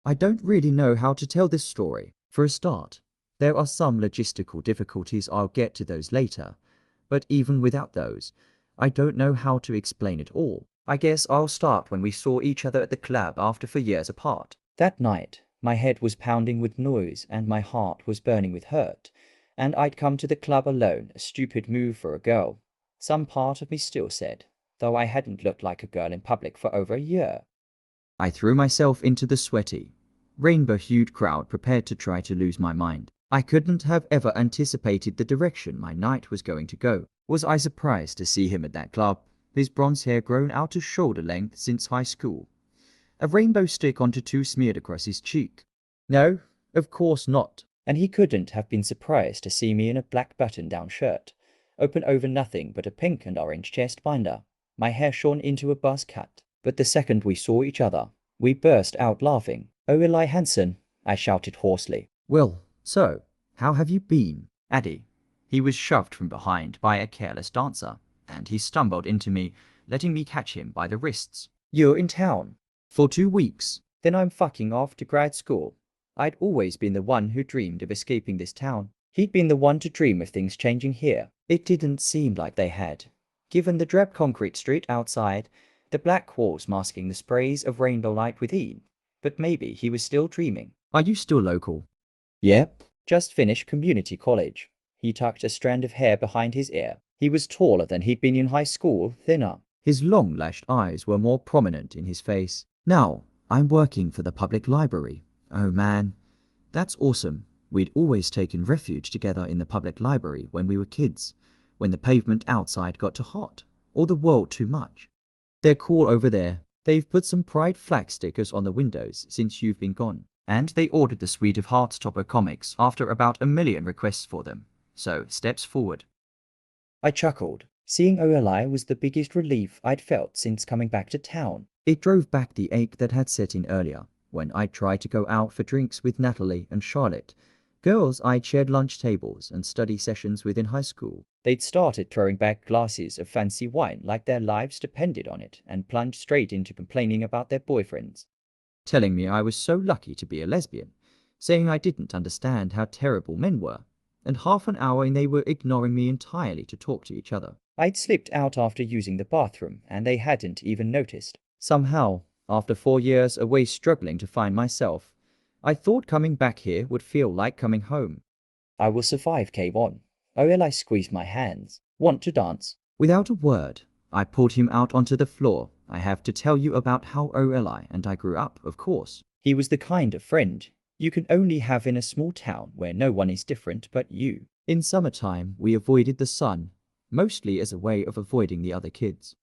I don't really know how to tell this story. For a start, there are some logistical difficulties. I'll get to those later. But even without those, I don't know how to explain it all. I guess I'll start when we saw each other at the club after 4 years apart. That night, my head was pounding with noise and my heart was burning with hurt. And I'd come to the club alone, a stupid move for a girl. Some part of me still said, though I hadn't looked like a girl in public for over a year. I threw myself into the sweaty, rainbow-hued crowd prepared to try to lose my mind. I couldn't have ever anticipated the direction my night was going to go. Was I surprised to see him at that club, his bronze hair grown out to shoulder length since high school, a rainbow stick on tattoo smeared across his cheek? No, of course not. And he couldn't have been surprised to see me in a black button-down shirt, open over nothing but a pink and orange chest binder, my hair shorn into a buzz cut. But the second we saw each other, we burst out laughing. "Oh, Eli Hansen," I shouted hoarsely. "Well, so, how have you been?" "Addy." He was shoved from behind by a careless dancer, and he stumbled into me, letting me catch him by the wrists. "You're in town?" "For 2 weeks. Then I'm fucking off to grad school." I'd always been the one who dreamed of escaping this town. He'd been the one to dream of things changing here. It didn't seem like they had. Given the drab concrete street outside, the black walls masking the sprays of rainbow light within. But maybe he was still dreaming. "Are you still local?" "Yep. Just finished community college." He tucked a strand of hair behind his ear. He was taller than he'd been in high school, thinner. His long lashed eyes were more prominent in his face. "Now, I'm working for the public library." "Oh man, that's awesome." We'd always taken refuge together in the public library when we were kids, when the pavement outside got too hot, or the world too much. "They're cool over there. They've put some pride flag stickers on the windows since you've been gone. And they ordered the suite of Heartstopper comics after about 1 million requests for them. So, steps forward." I chuckled. Seeing OLI was the biggest relief I'd felt since coming back to town. It drove back the ache that had set in earlier, when I tried to go out for drinks with Natalie and Charlotte, girls I'd shared lunch tables and study sessions with in high school. They'd started throwing back glasses of fancy wine like their lives depended on it and plunged straight into complaining about their boyfriends, telling me I was so lucky to be a lesbian, saying I didn't understand how terrible men were, and half an hour in they were ignoring me entirely to talk to each other. I'd slipped out after using the bathroom and they hadn't even noticed. Somehow, after 4 years away struggling to find myself, I thought coming back here would feel like coming home. "I will survive, cave on." OLI squeezed my hands. "Want to dance?" Without a word, I pulled him out onto the floor. I have to tell you about how OLI and I grew up, of course. He was the kind of friend you can only have in a small town where no one is different but you. In summertime, we avoided the sun, mostly as a way of avoiding the other kids.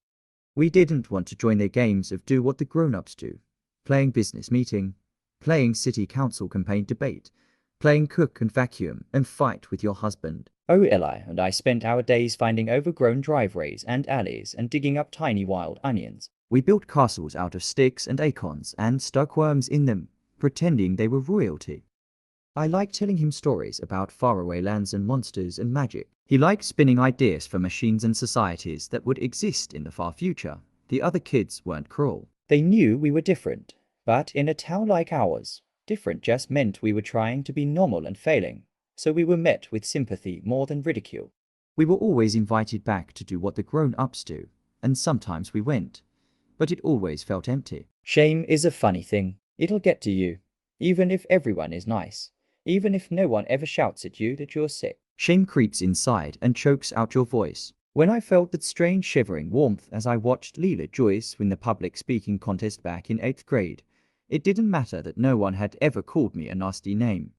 We didn't want to join their games of do what the grown-ups do. Playing business meeting, playing city council campaign debate, playing cook and vacuum and fight with your husband. OLI and I spent our days finding overgrown driveways and alleys and digging up tiny wild onions. We built castles out of sticks and acorns and stuck worms in them, pretending they were royalty. I liked telling him stories about faraway lands and monsters and magic. He liked spinning ideas for machines and societies that would exist in the far future. The other kids weren't cruel. They knew we were different, but in a town like ours, different just meant we were trying to be normal and failing, so we were met with sympathy more than ridicule. We were always invited back to do what the grown-ups do, and sometimes we went, but it always felt empty. Shame is a funny thing. It'll get to you, even if everyone is nice. Even if no one ever shouts at you that you're sick. Shame creeps inside and chokes out your voice. When I felt that strange shivering warmth as I watched Leela Joyce win the public speaking contest back in 8th grade, it didn't matter that no one had ever called me a nasty name.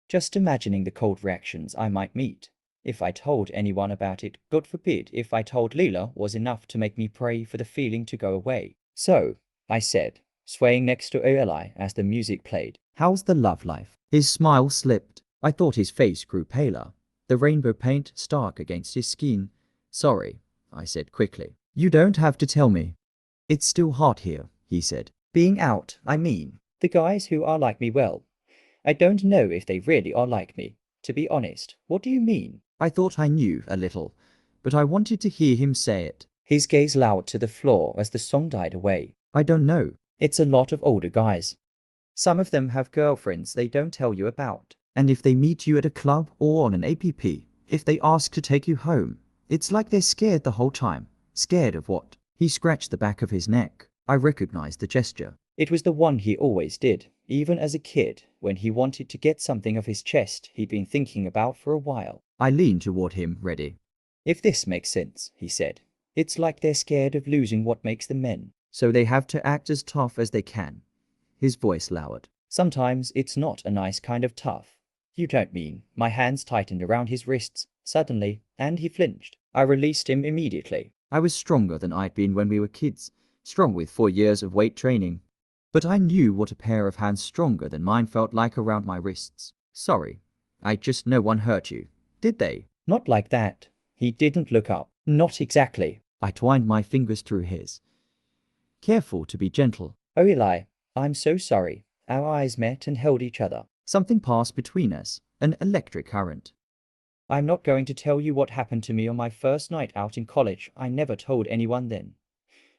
Just imagining the cold reactions I might meet if I told anyone about it, God forbid if I told Leela, was enough to make me pray for the feeling to go away. "So," I said, swaying next to OLI as the music played, "how's the love life?" His smile slipped. I thought his face grew paler, the rainbow paint stark against his skin. "Sorry," I said quickly. "You don't have to tell me." "It's still hot here," he said. "Being out, I mean. The guys who are like me, well, I don't know if they really are like me. To be honest." "What do you mean?" I thought I knew a little, but I wanted to hear him say it. His gaze lowered to the floor as the song died away. "I don't know. It's a lot of older guys." Some of them have girlfriends they don't tell you about. And if they meet you at a club or on an app, if they ask to take you home, it's like they're scared the whole time. Scared of what? He scratched the back of his neck. I recognized the gesture. It was the one he always did, even as a kid, when he wanted to get something off his chest he'd been thinking about for a while. I leaned toward him, ready. If this makes sense, he said. It's like they're scared of losing what makes them men, so they have to act as tough as they can. His voice lowered. Sometimes it's not a nice kind of tough. You don't mean. My hands tightened around his wrists, suddenly, and he flinched. I released him immediately. I was stronger than I'd been when we were kids, strong with 4 years of weight training. But I knew what a pair of hands stronger than mine felt like around my wrists. Sorry. No one hurt you, did they? Not like that. He didn't look up. Not exactly. I twined my fingers through his. Careful to be gentle. Oh, Eli, I'm so sorry. Our eyes met and held each other. Something passed between us, an electric current. I'm not going to tell you what happened to me on my first night out in college. I never told anyone then.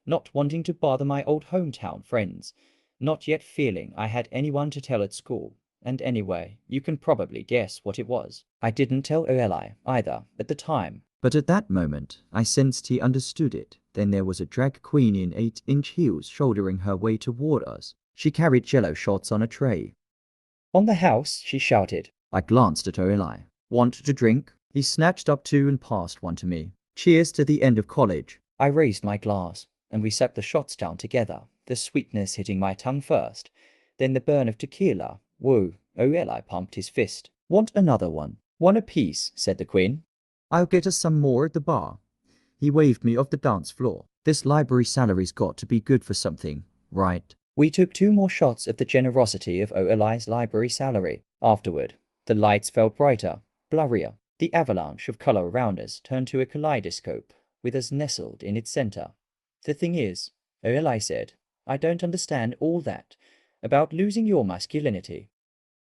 Not wanting to bother my old hometown friends. Not yet feeling I had anyone to tell at school. And anyway, you can probably guess what it was. I didn't tell Eli either at the time. But at that moment, I sensed he understood it. Then there was a drag queen in 8-inch heels shouldering her way toward us. She carried jello shots on a tray. On the house, she shouted. I glanced at Eli. Want to drink? He snatched up 2 and passed one to me. Cheers to the end of college. I raised my glass, and we set the shots down together, the sweetness hitting my tongue first, then the burn of tequila. Whoa, Eli pumped his fist. Want another one? One apiece, said the queen. I'll get us some more at the bar. He waved me off the dance floor. This library salary's got to be good for something, right? We took 2 more shots of the generosity of Eli's library salary. Afterward, the lights felt brighter, blurrier. The avalanche of color around us turned to a kaleidoscope, with us nestled in its center. The thing is, Eli said, I don't understand all that about losing your masculinity.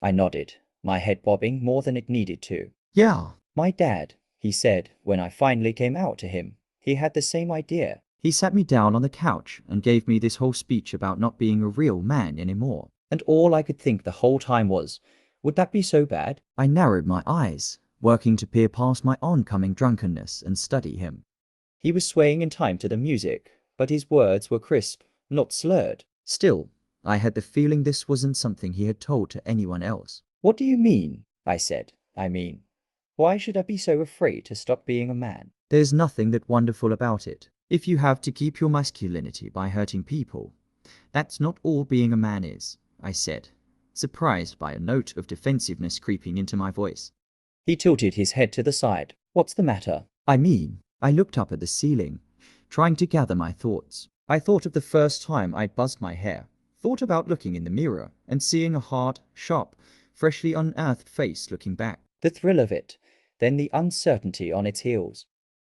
I nodded, my head bobbing more than it needed to. Yeah. My dad, he said, when I finally came out to him. He had the same idea. He sat me down on the couch and gave me this whole speech about not being a real man anymore. And all I could think the whole time was, would that be so bad? I narrowed my eyes, working to peer past my oncoming drunkenness and study him. He was swaying in time to the music, but his words were crisp, not slurred. Still, I had the feeling this wasn't something he had told to anyone else. What do you mean? I said. Why should I be so afraid to stop being a man? There's nothing that wonderful about it. If you have to keep your masculinity by hurting people, that's not all being a man is, I said, surprised by a note of defensiveness creeping into my voice. He tilted his head to the side. What's the matter? I looked up at the ceiling, trying to gather my thoughts. I thought of the first time I'd buzzed my hair, thought about looking in the mirror and seeing a hard, sharp, freshly unearthed face looking back. The thrill of it, then the uncertainty on its heels.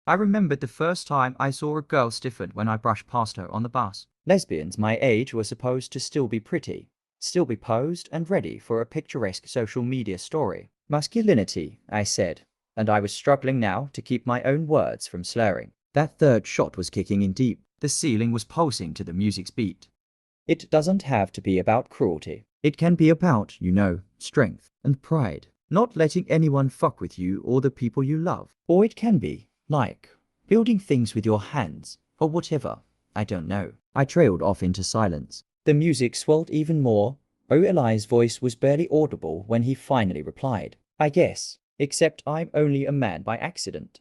I remembered the first time I saw a girl stiffen when I brushed past her on the bus. Lesbians my age were supposed to still be pretty, still be posed and ready for a picturesque social media story. Masculinity, I said, and I was struggling now to keep my own words from slurring. That third shot was kicking in deep. The ceiling was pulsing to the music's beat. It doesn't have to be about cruelty. It can be about, strength and pride. Not letting anyone fuck with you or the people you love. Or it can be, like, building things with your hands, or whatever. I don't know. I trailed off into silence. The music swelled even more. Eli's voice was barely audible when he finally replied. I guess, except I'm only a man by accident.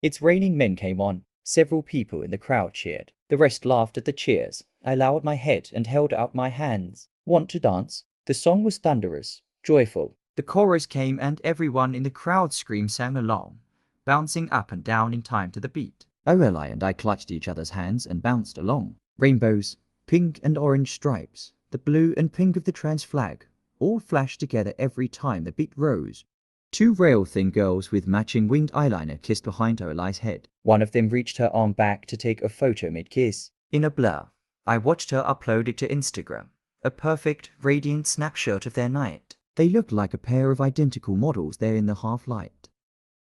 It's Raining Men came on. Several people in the crowd cheered. The rest laughed at the cheers. I lowered my head and held out my hands. Want to dance? The song was thunderous, joyful. The chorus came and everyone in the crowd sang along, bouncing up and down in time to the beat. Eli and I clutched each other's hands and bounced along. Rainbows, pink and orange stripes, the blue and pink of the trans flag, all flashed together every time the beat rose. 2 rail-thin girls with matching winged eyeliner kissed behind Eli's head. One of them reached her arm back to take a photo mid-kiss. In a blur, I watched her upload it to Instagram, a perfect, radiant snapshot of their night. They looked like a pair of identical models there in the half-light.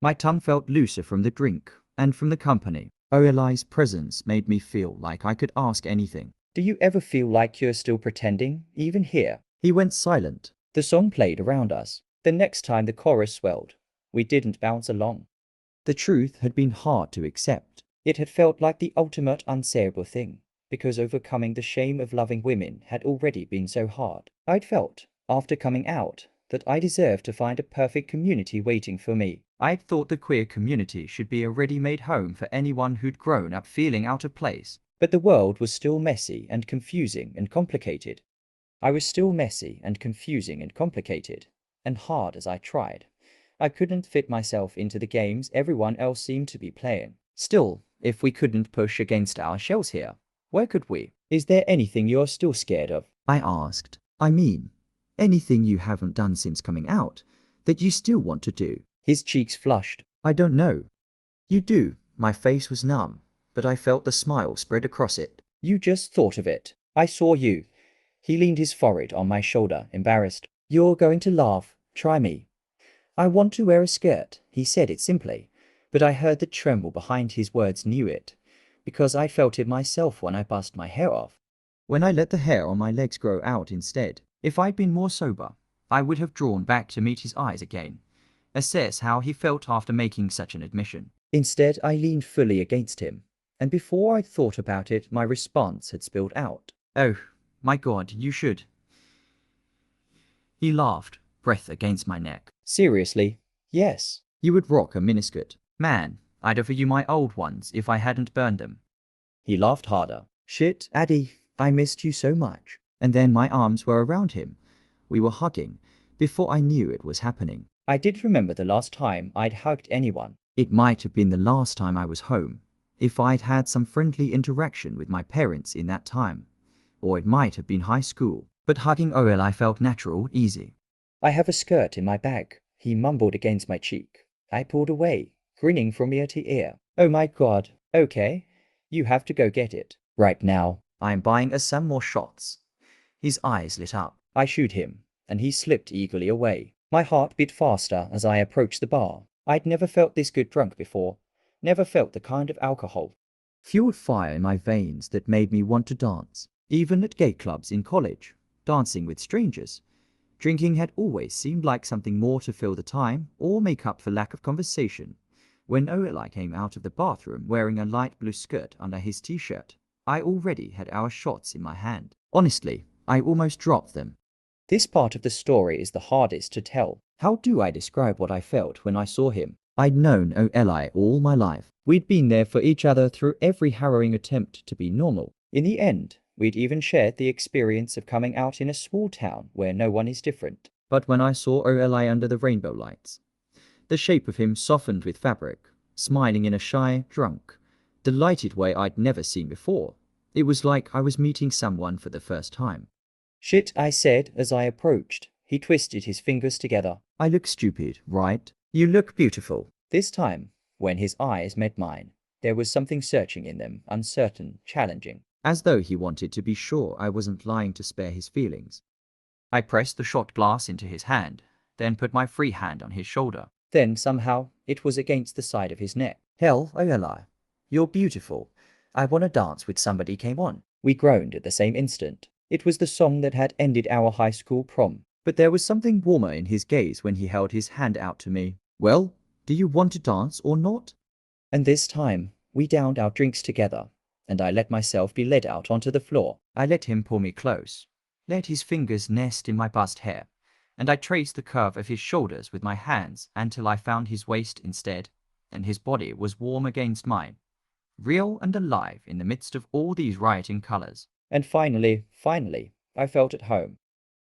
My tongue felt looser from the drink and from the company. Eli's presence made me feel like I could ask anything. Do you ever feel like you're still pretending, even here? He went silent. The song played around us. The next time the chorus swelled, we didn't bounce along. The truth had been hard to accept. It had felt like the ultimate unsayable thing, because overcoming the shame of loving women had already been so hard. I'd felt, after coming out, that I deserved to find a perfect community waiting for me. I'd thought the queer community should be a ready-made home for anyone who'd grown up feeling out of place. But the world was still messy and confusing and complicated. I was still messy and confusing and complicated, and hard as I tried, I couldn't fit myself into the games everyone else seemed to be playing. Still, if we couldn't push against our shells here, where could we? Is there anything you're still scared of? I asked. I mean, anything you haven't done since coming out, that you still want to do? His cheeks flushed. I don't know. You do. My face was numb, but I felt the smile spread across it. You just thought of it. I saw you. He leaned his forehead on my shoulder, embarrassed. You're going to laugh. Try me. I want to wear a skirt. He said it simply, but I heard the tremble behind his words, knew it, because I felt it myself when I buzzed my hair off. When I let the hair on my legs grow out instead, if I'd been more sober, I would have drawn back to meet his eyes again, assess how he felt after making such an admission. Instead, I leaned fully against him, and before I'd thought about it, my response had spilled out. Oh, my God, you should. He laughed, breath against my neck. Seriously? Yes. You would rock a miniskirt. Man, I'd offer you my old ones if I hadn't burned them. He laughed harder. Shit, Addy, I missed you so much. And then my arms were around him. We were hugging, before I knew it was happening. I did remember the last time I'd hugged anyone. It might have been the last time I was home, if I'd had some friendly interaction with my parents in that time. Or it might have been high school. But hugging OL felt natural, easy. I have a skirt in my bag, he mumbled against my cheek. I pulled away, grinning from ear to ear. Oh my God, okay. You have to go get it. Right now. I'm buying us some more shots. His eyes lit up. I shooed him, and he slipped eagerly away. My heart beat faster as I approached the bar. I'd never felt this good drunk before. Never felt the kind of alcohol. Fueled fire in my veins that made me want to dance. Even at gay clubs in college, dancing with strangers. Drinking had always seemed like something more to fill the time or make up for lack of conversation. When Oli came out of the bathroom wearing a light blue skirt under his t-shirt, I already had our shots in my hand. Honestly, I almost dropped them. This part of the story is the hardest to tell. How do I describe what I felt when I saw him? I'd known Oli all my life. We'd been there for each other through every harrowing attempt to be normal. In the end, we'd even shared the experience of coming out in a small town where no one is different. But when I saw Oli under the rainbow lights, the shape of him softened with fabric, smiling in a shy, drunk, delighted way I'd never seen before. It was like I was meeting someone for the first time. Shit, I said as I approached. He twisted his fingers together. I look stupid, right? You look beautiful. This time, when his eyes met mine, there was something searching in them, uncertain, challenging. As though he wanted to be sure I wasn't lying to spare his feelings. I pressed the shot glass into his hand, then put my free hand on his shoulder. Then, somehow, it was against the side of his neck. Hell, Oli, you're beautiful. I want to dance with somebody came on. We groaned at the same instant. It was the song that had ended our high school prom. But there was something warmer in his gaze when he held his hand out to me. Well, do you want to dance or not? And this time, we downed our drinks together, and I let myself be led out onto the floor. I let him pull me close, let his fingers nest in my buzzed hair, and I traced the curve of his shoulders with my hands until I found his waist instead, and his body was warm against mine, real and alive in the midst of all these rioting colors. And finally, I felt at home.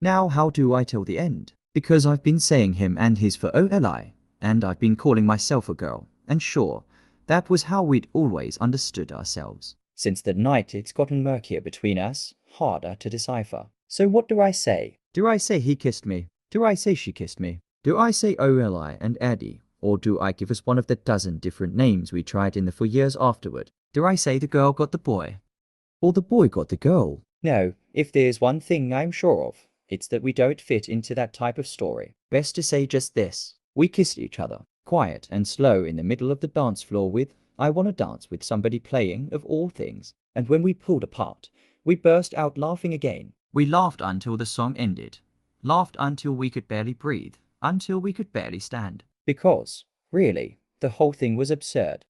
Now how do I tell the end? Because I've been saying him and his for Oli, and I've been calling myself a girl, and sure, that was how we'd always understood ourselves. Since that night it's gotten murkier between us, harder to decipher. So what do I say? Do I say he kissed me? Do I say she kissed me? Do I say Oli and Addie? Or do I give us one of the dozen different names we tried in the 4 years afterward? Do I say the girl got the boy? Or the boy got the girl? No, if there's one thing I'm sure of, it's that we don't fit into that type of story. Best to say just this. We kissed each other, quiet and slow in the middle of the dance floor with I Want to Dance with Somebody playing, of all things. And when we pulled apart, we burst out laughing again. We laughed until the song ended, laughed until we could barely breathe, until we could barely stand. Because, really, the whole thing was absurd.